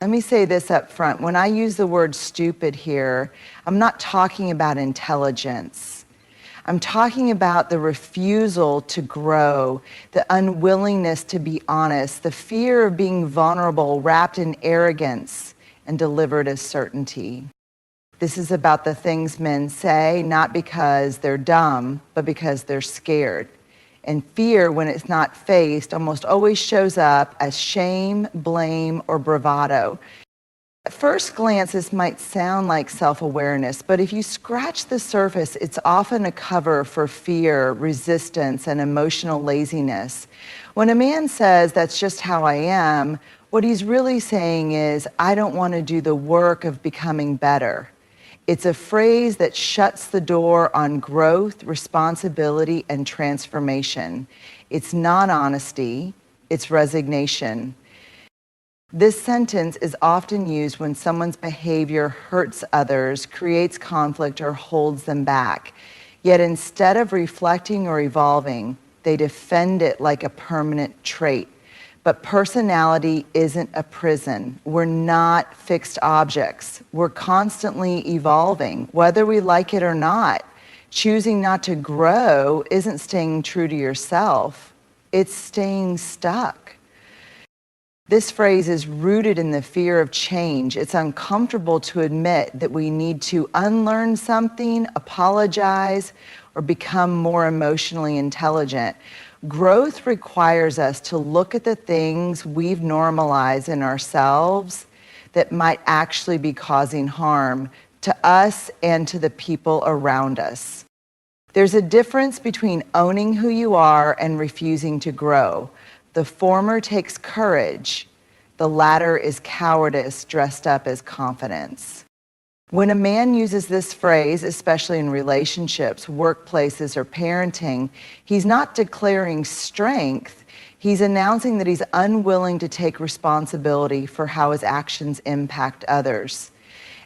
Let me say this up front. When I use the word stupid here, I'm not talking about intelligence. I'm talking about the refusal to grow, the unwillingness to be honest, the fear of being vulnerable wrapped in arrogance and delivered as certainty. This is about the things men say, not because they're dumb, but because they're scared. And fear, when it's not faced, almost always shows up as shame, blame, or bravado. At first glance, this might sound like self-awareness, but if you scratch the surface, it's often a cover for fear, resistance, and emotional laziness. When a man says, "That's just how I am," what he's really saying is, "I don't want to do the work of becoming better." It's a phrase that shuts the door on growth, responsibility, and transformation. It's not honesty, it's resignation. This sentence is often used when someone's behavior hurts others, creates conflict, or holds them back. Yet instead of reflecting or evolving, they defend it like a permanent trait. But personality isn't a prison. We're not fixed objects. We're constantly evolving, whether we like it or not. Choosing not to grow isn't staying true to yourself. It's staying stuck. This phrase is rooted in the fear of change. It's uncomfortable to admit that we need to unlearn something, apologize, or become more emotionally intelligent. Growth requires us to look at the things we've normalized in ourselves that might actually be causing harm to us and to the people around us. There's a difference between owning who you are and refusing to grow. The former takes courage. The latter is cowardice dressed up as confidence. When a man uses this phrase, especially in relationships, workplaces, or parenting, he's not declaring strength. He's announcing that he's unwilling to take responsibility for how his actions impact others.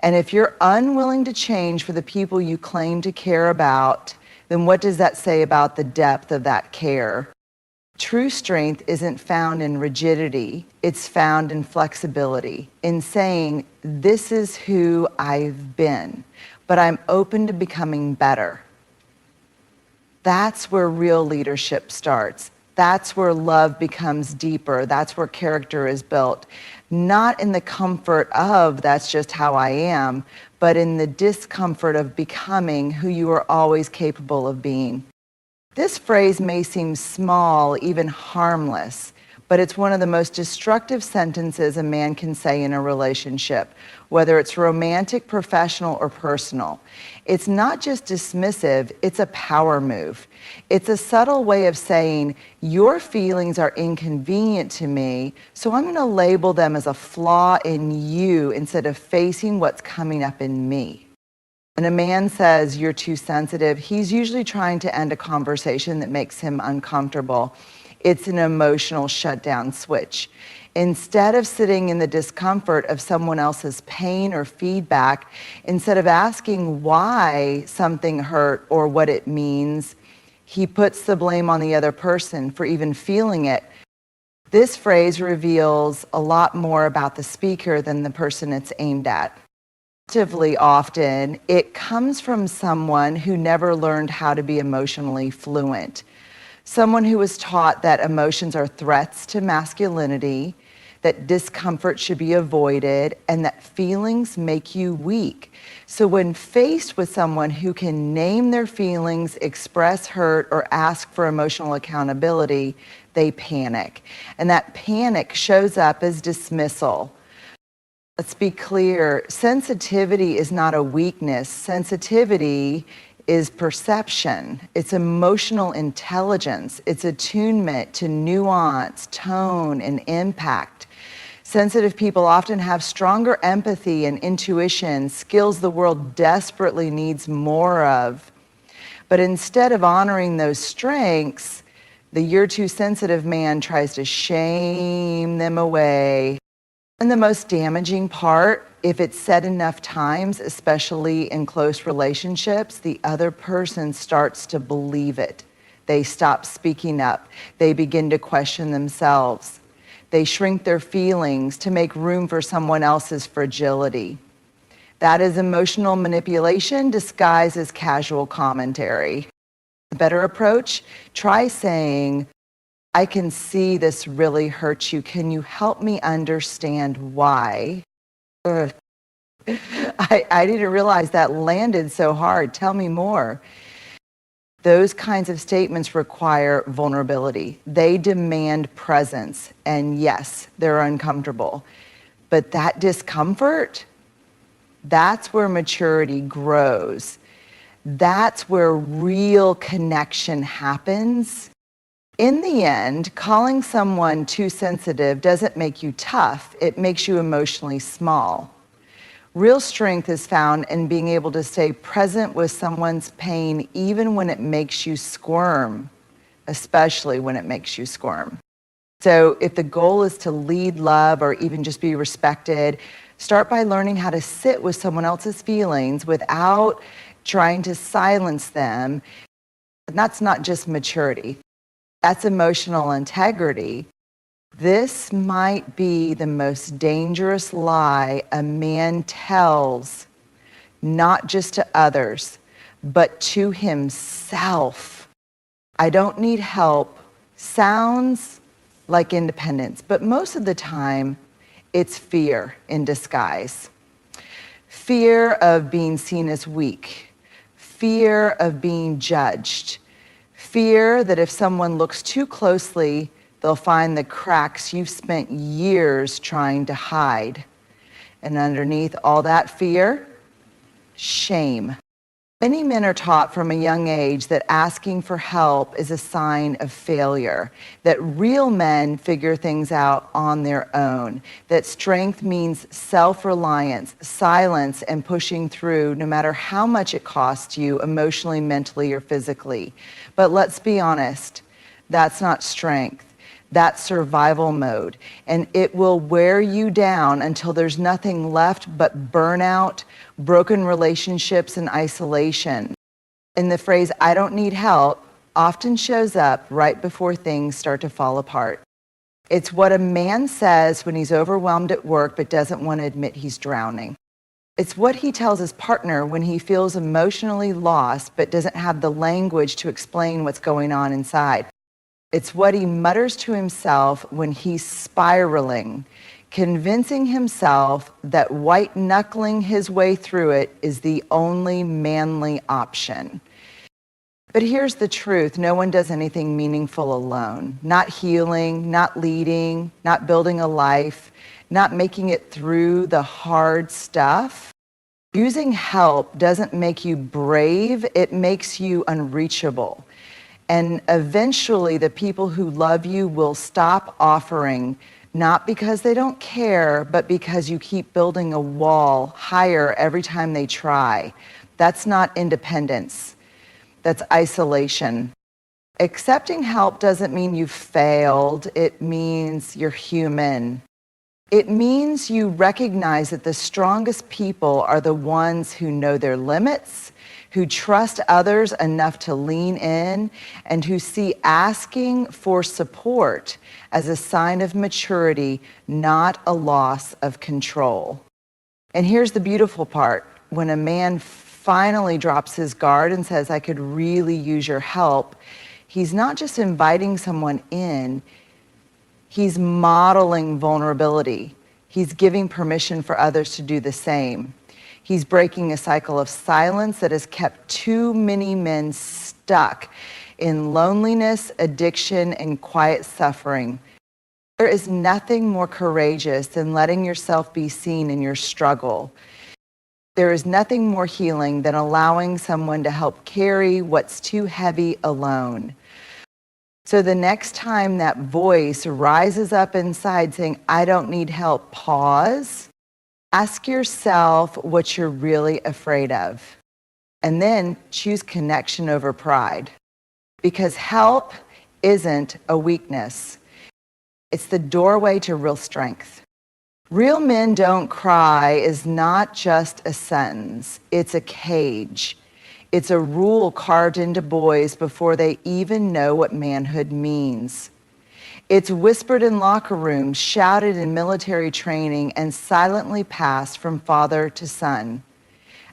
And if you're unwilling to change for the people you claim to care about, then what does that say about the depth of that care? True strength isn't found in rigidity, it's found in flexibility, in saying, "This is who I've been, but I'm open to becoming better." That's where real leadership starts. That's where love becomes deeper. That's where character is built. Not in the comfort of, "That's just how I am," but in the discomfort of becoming who you are always capable of being. This phrase may seem small, even harmless, but it's one of the most destructive sentences a man can say in a relationship, whether it's romantic, professional, or personal. It's not just dismissive, it's a power move. It's a subtle way of saying, "Your feelings are inconvenient to me, so I'm going to label them as a flaw in you instead of facing what's coming up in me." When a man says, "You're too sensitive," he's usually trying to end a conversation that makes him uncomfortable. It's an emotional shutdown switch. Instead of sitting in the discomfort of someone else's pain or feedback, instead of asking why something hurt or what it means, he puts the blame on the other person for even feeling it. This phrase reveals a lot more about the speaker than the person it's aimed at. Relatively often, it comes from someone who never learned how to be emotionally fluent. Someone who was taught that emotions are threats to masculinity, that discomfort should be avoided, and that feelings make you weak. So when faced with someone who can name their feelings, express hurt, or ask for emotional accountability, they panic. And that panic shows up as dismissal. Let's be clear, sensitivity is not a weakness. Sensitivity is perception. It's emotional intelligence. It's attunement to nuance, tone, and impact. Sensitive people often have stronger empathy and intuition, skills the world desperately needs more of. But instead of honoring those strengths, the "you're too sensitive" man tries to shame them away. And the most damaging part, if it's said enough times, especially in close relationships, the other person starts to believe it. They stop speaking up. They begin to question themselves. They shrink their feelings to make room for someone else's fragility. That is emotional manipulation disguised as casual commentary. The better approach, try saying, I can see this really hurts you. Can you help me understand why? Ugh. I didn't realize that landed so hard. Tell me more. Those kinds of statements require vulnerability. They demand presence. And yes, they're uncomfortable. But that discomfort, that's where maturity grows. That's where real connection happens. In the end, calling someone too sensitive doesn't make you tough. It makes you emotionally small. Real strength is found in being able to stay present with someone's pain even when it makes you squirm, especially when it makes you squirm. So if the goal is to lead love or even just be respected, start by learning how to sit with someone else's feelings without trying to silence them. And that's not just maturity. That's emotional integrity. This might be the most dangerous lie a man tells, not just to others, but to himself. I don't need help sounds like independence, but most of the time, it's fear in disguise. Fear of being seen as weak, fear of being judged, fear that if someone looks too closely, they'll find the cracks you've spent years trying to hide. And underneath all that fear, shame. Many men are taught from a young age that asking for help is a sign of failure, that real men figure things out on their own, that strength means self-reliance, silence, and pushing through no matter how much it costs you emotionally, mentally, or physically. But let's be honest, that's not strength. That's survival mode, and it will wear you down until there's nothing left but burnout, broken relationships, and isolation. And the phrase, I don't need help, often shows up right before things start to fall apart. It's what a man says when he's overwhelmed at work but doesn't want to admit he's drowning. It's what he tells his partner when he feels emotionally lost but doesn't have the language to explain what's going on inside. It's what he mutters to himself when he's spiraling, convincing himself that white-knuckling his way through it is the only manly option. But here's the truth. No one does anything meaningful alone. Not healing, not leading, not building a life, not making it through the hard stuff. Using help doesn't make you brave, it makes you unreachable. And eventually the people who love you will stop offering, not because they don't care, but because you keep building a wall higher every time they try. That's not independence. That's isolation. Accepting help doesn't mean you've failed. It means you're human. It means you recognize that the strongest people are the ones who know their limits, who trust others enough to lean in, and who see asking for support as a sign of maturity, not a loss of control. And here's the beautiful part. When a man finally drops his guard and says, I could really use your help, he's not just inviting someone in, he's modeling vulnerability. He's giving permission for others to do the same. He's breaking a cycle of silence that has kept too many men stuck in loneliness, addiction, and quiet suffering. There is nothing more courageous than letting yourself be seen in your struggle. There is nothing more healing than allowing someone to help carry what's too heavy alone. So the next time that voice rises up inside saying, I don't need help, pause. Ask yourself what you're really afraid of, and then choose connection over pride. Because help isn't a weakness. It's the doorway to real strength. Real men don't cry is not just a sentence. It's a cage. It's a rule carved into boys before they even know what manhood means. It's whispered in locker rooms, shouted in military training, and silently passed from father to son.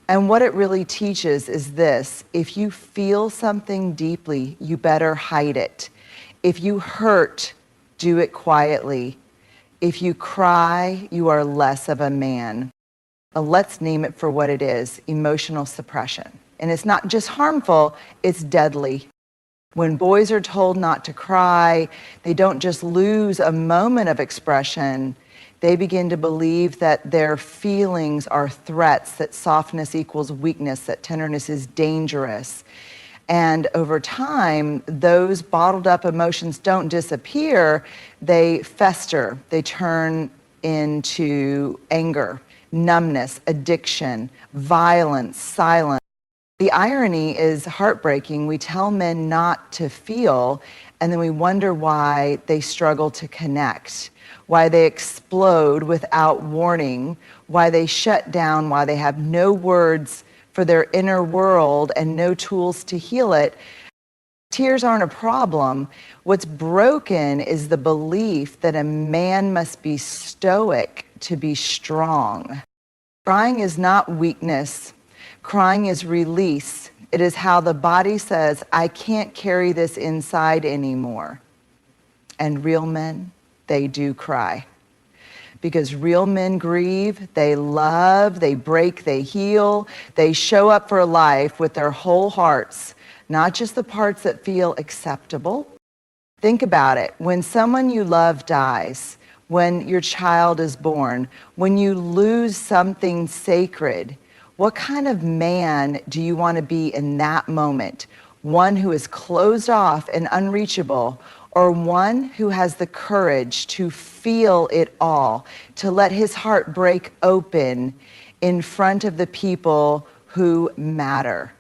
And what it really teaches is this: if you feel something deeply, you better hide it. If you hurt, do it quietly. If you cry, you are less of a man. Let's name it for what it is: emotional suppression. And it's not just harmful, it's deadly. When boys are told not to cry, they don't just lose a moment of expression, they begin to believe that their feelings are threats, that softness equals weakness, that tenderness is dangerous. And over time, those bottled up emotions don't disappear, they fester. They turn into anger, numbness, addiction, violence, silence. The irony is heartbreaking. We tell men not to feel, and then we wonder why they struggle to connect, why they explode without warning, why they shut down, why they have no words for their inner world and no tools to heal it. Tears aren't a problem. What's broken is the belief that a man must be stoic to be strong. Crying is not weakness. Crying is release. It is how the body says, I can't carry this inside anymore. And real men, they do cry. Because real men grieve, they love, they break, they heal, they show up for life with their whole hearts, not just the parts that feel acceptable. Think about it. When someone you love dies, when your child is born, when you lose something sacred, what kind of man do you want to be in that moment? One who is closed off and unreachable, or one who has the courage to feel it all, to let his heart break open in front of the people who matter?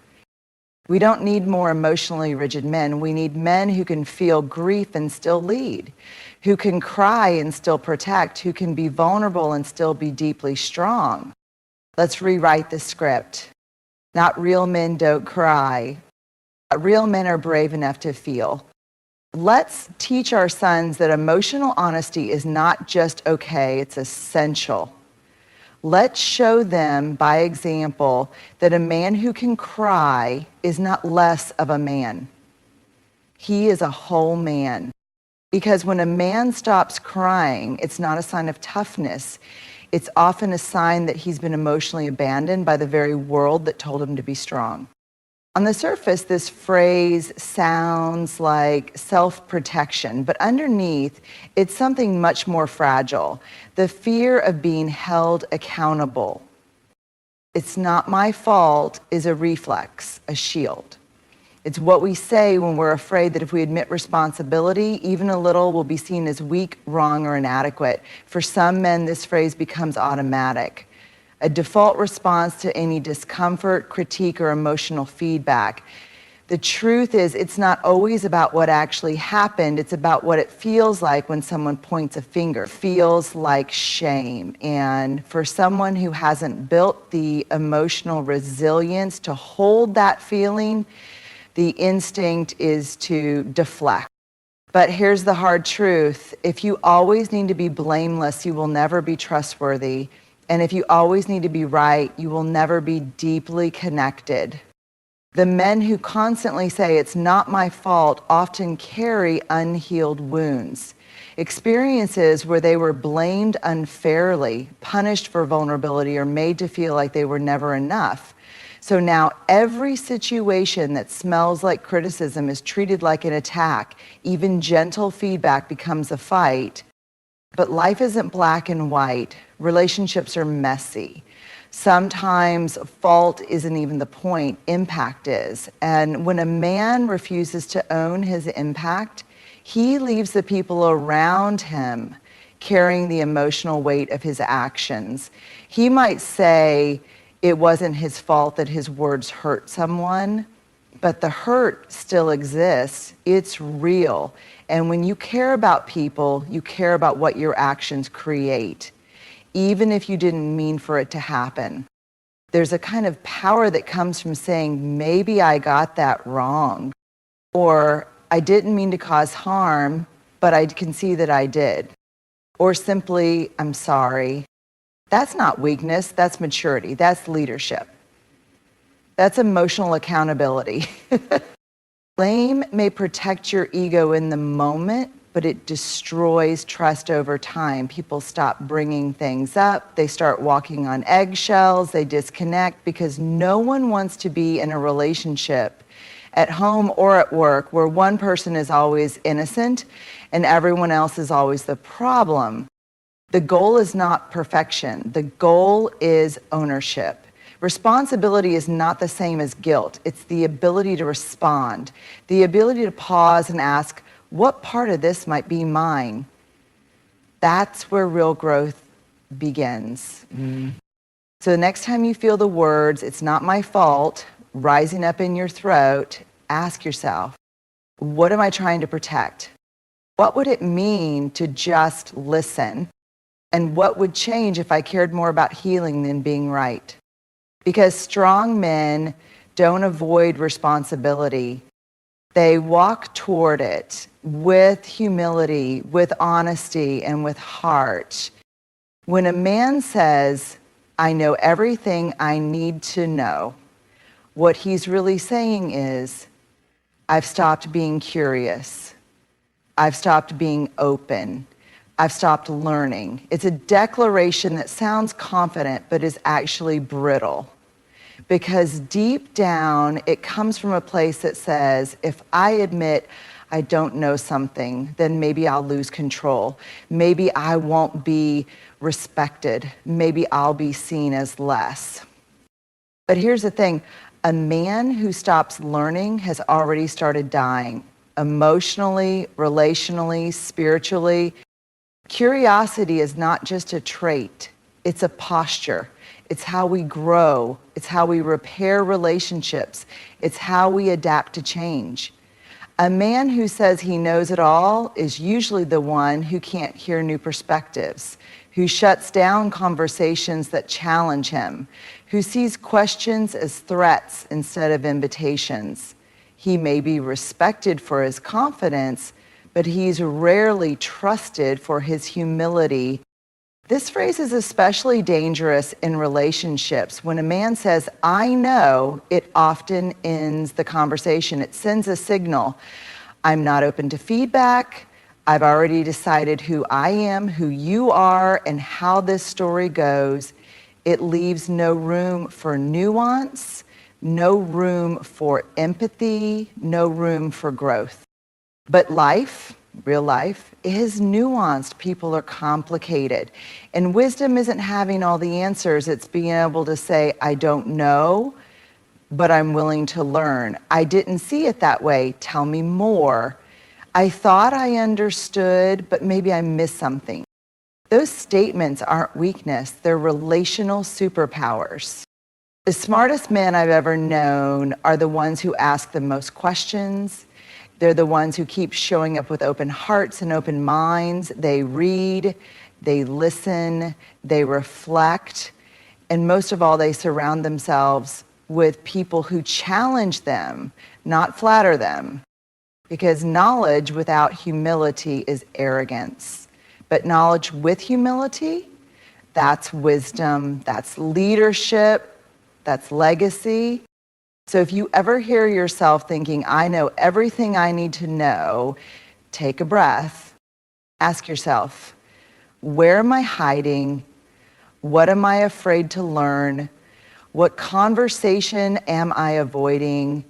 We don't need more emotionally rigid men. We need men who can feel grief and still lead, who can cry and still protect, who can be vulnerable and still be deeply strong. Let's rewrite the script. Not real men don't cry. Real men are brave enough to feel. Let's teach our sons that emotional honesty is not just okay, it's essential. Let's show them by example that a man who can cry is not less of a man. He is a whole man. Because when a man stops crying, it's not a sign of toughness. It's often a sign that he's been emotionally abandoned by the very world that told him to be strong. On the surface, this phrase sounds like self-protection, but underneath, it's something much more fragile: the fear of being held accountable. It's not my fault is a reflex, a shield. It's what we say when we're afraid that if we admit responsibility, even a little will be seen as weak, wrong, or inadequate. For some men, this phrase becomes automatic, a default response to any discomfort, critique, or emotional feedback. The truth is, it's not always about what actually happened. It's about what it feels like when someone points a finger. It feels like shame. And for someone who hasn't built the emotional resilience to hold that feeling, the instinct is to deflect. But here's the hard truth. If you always need to be blameless, you will never be trustworthy. And if you always need to be right, you will never be deeply connected. The men who constantly say, it's not my fault, often carry unhealed wounds. Experiences where they were blamed unfairly, punished for vulnerability, or made to feel like they were never enough. So now every situation that smells like criticism is treated like an attack. Even gentle feedback becomes a fight. But life isn't black and white. Relationships are messy. Sometimes fault isn't even the point, impact is. And when a man refuses to own his impact, he leaves the people around him carrying the emotional weight of his actions. He might say it wasn't his fault that his words hurt someone, but the hurt still exists. It's real. And when you care about people, you care about what your actions create, even if you didn't mean for it to happen. There's a kind of power that comes from saying, maybe I got that wrong, or I didn't mean to cause harm, but I can see that I did. Or simply, I'm sorry. That's not weakness, that's maturity, that's leadership. That's emotional accountability. Blame may protect your ego in the moment, but it destroys trust over time. People stop bringing things up. They start walking on eggshells. They disconnect because no one wants to be in a relationship at home or at work where one person is always innocent and everyone else is always the problem. The goal is not perfection. The goal is ownership. Responsibility is not the same as guilt. It's the ability to respond, the ability to pause and ask, what part of this might be mine? That's where real growth begins. So the next time you feel the words, it's not my fault, rising up in your throat, ask yourself, what am I trying to protect? What would it mean to just listen? And what would change if I cared more about healing than being right? Because strong men don't avoid responsibility. They walk toward it with humility, with honesty, and with heart. When a man says, I know everything I need to know, what he's really saying is, I've stopped being curious. I've stopped being open. I've stopped learning. It's a declaration that sounds confident, but is actually brittle. Because deep down, it comes from a place that says, if I admit I don't know something, then maybe I'll lose control. Maybe I won't be respected. Maybe I'll be seen as less. But here's the thing, a man who stops learning has already started dying, emotionally, relationally, spiritually. Curiosity is not just a trait, it's a posture. It's how we grow. It's how we repair relationships. It's how we adapt to change. A man who says he knows it all is usually the one who can't hear new perspectives, who shuts down conversations that challenge him, who sees questions as threats instead of invitations. He may be respected for his confidence, but he's rarely trusted for his humility. This phrase is especially dangerous in relationships. When a man says, I know, it often ends the conversation. It sends a signal. I'm not open to feedback. I've already decided who I am, who you are, and how this story goes. It leaves no room for nuance, no room for empathy, no room for growth. But life, real life, is nuanced. People are complicated. And wisdom isn't having all the answers. It's being able to say, I don't know, but I'm willing to learn. I didn't see it that way. Tell me more. I thought I understood, but maybe I missed something. Those statements aren't weakness. They're relational superpowers. The smartest men I've ever known are the ones who ask the most questions. They're the ones who keep showing up with open hearts and open minds. They read, they listen, they reflect, and most of all, they surround themselves with people who challenge them, not flatter them. Because knowledge without humility is arrogance. But knowledge with humility, that's wisdom, that's leadership, that's legacy. So if you ever hear yourself thinking, I know everything I need to know, take a breath. Ask yourself, where am I hiding? What am I afraid to learn? What conversation am I avoiding?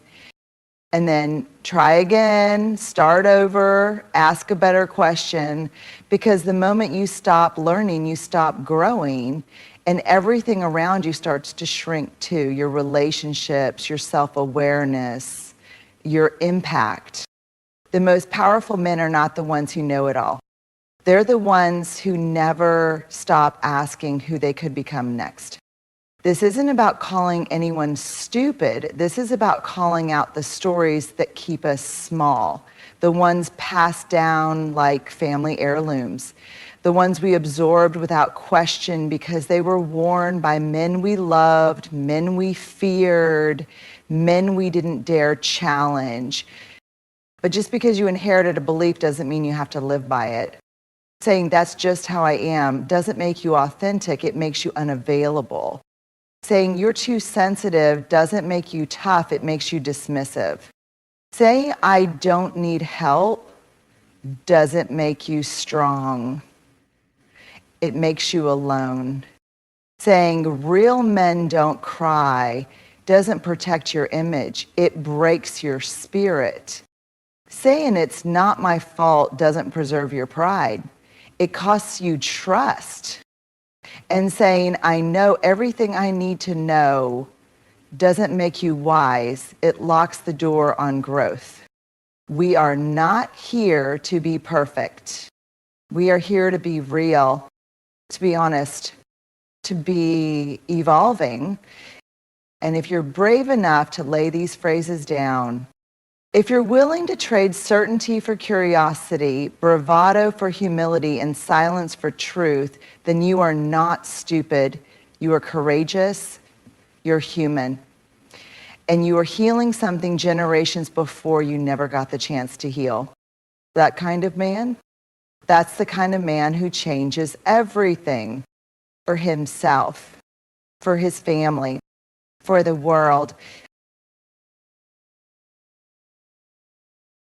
And then try again, start over, ask a better question, because the moment you stop learning, you stop growing, and everything around you starts to shrink too. Your relationships, your self-awareness, your impact. The most powerful men are not the ones who know it all. They're the ones who never stop asking who they could become next. This isn't about calling anyone stupid. This is about calling out the stories that keep us small, the ones passed down like family heirlooms, the ones we absorbed without question because they were worn by men we loved, men we feared, men we didn't dare challenge. But just because you inherited a belief doesn't mean you have to live by it. Saying that's just how I am doesn't make you authentic, it makes you unavailable. Saying you're too sensitive doesn't make you tough, it makes you dismissive. Saying I don't need help doesn't make you strong, it makes you alone. Saying real men don't cry doesn't protect your image, it breaks your spirit. Saying it's not my fault doesn't preserve your pride, it costs you trust. And saying I know everything I need to know doesn't make you wise, it locks the door on growth. We are not here to be perfect. We are here to be real, to be honest, to be evolving. And if you're brave enough to lay these phrases down, if you're willing to trade certainty for curiosity, bravado for humility, and silence for truth, then you are not stupid. You are courageous. You're human. And you are healing something generations before you never got the chance to heal. That kind of man, that's the kind of man who changes everything for himself, for his family, for the world.